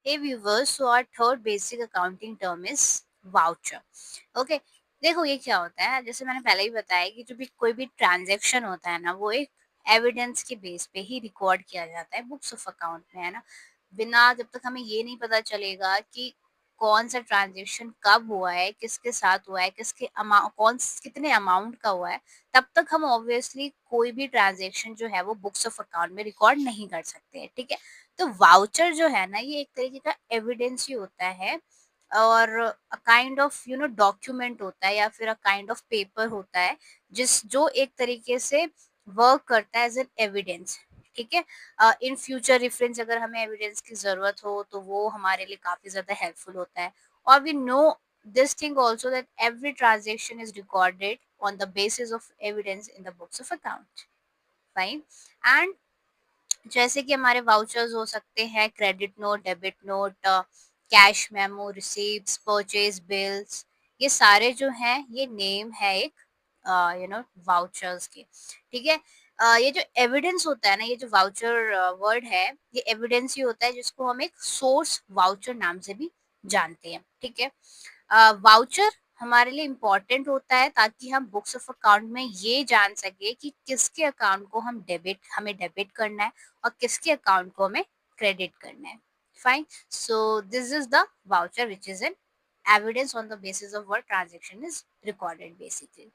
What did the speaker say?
Hey viewers, so our third basic accounting term is voucher. Okay, देखो ये क्या होता है, जैसे मैंने पहले ही बताया कि जो भी कोई भी ट्रांजैक्शन होता है ना, वो एक एविडेंस के बेस पे ही रिकॉर्ड किया जाता है बुक्स ऑफ अकाउंट में, है ना। बिना जब तक हमें ये नहीं पता चलेगा कि कौन सा ट्रांजैक्शन कब हुआ है, किसके साथ हुआ है, किसके अमाउंट कितने अमाउंट का हुआ है, तब तक हम ऑब्वियसली कोई भी ट्रांजैक्शन जो है वो बुक्स ऑफ अकाउंट में रिकॉर्ड नहीं कर सकते हैं, ठीक है। तो वाउचर जो है ना, ये एक तरीके का एविडेंस ही होता है, और अ काइंड ऑफ डॉक्यूमेंट होता है, या फिर अ काइंड ऑफ पेपर होता है, जिस जो एक तरीके से वर्क करता है एज एन एविडेंस, ठीक है। इन फ्यूचर रेफरेंस अगर हमें एविडेंस की जरूरत हो तो वो हमारे लिए काफी ज्यादा हेल्पफुल होता है। और we know this thing also that every transaction is recorded on the basis of evidence in the books of account, fine. And जैसे कि हमारे वाउचर्स हो सकते हैं credit note, debit note, cash memo, receipts, purchase bills, ये सारे जो हैं ये नेम है एक वाउचर्स के, ठीक है। ये जो एविडेंस होता है ना, ये जो वाउचर वर्ड है, ये एविडेंस ही होता है जिसको हम एक सोर्स वाउचर नाम से भी जानते हैं, ठीक है। वाउचर हमारे लिए इम्पोर्टेंट होता है ताकि हम बुक्स ऑफ अकाउंट में ये जान सके कि किसके अकाउंट को हमें डेबिट करना है और किसके अकाउंट को हमें क्रेडिट करना है, fine. So this is the voucher which is an evidence on the basis of what transaction is recorded basically.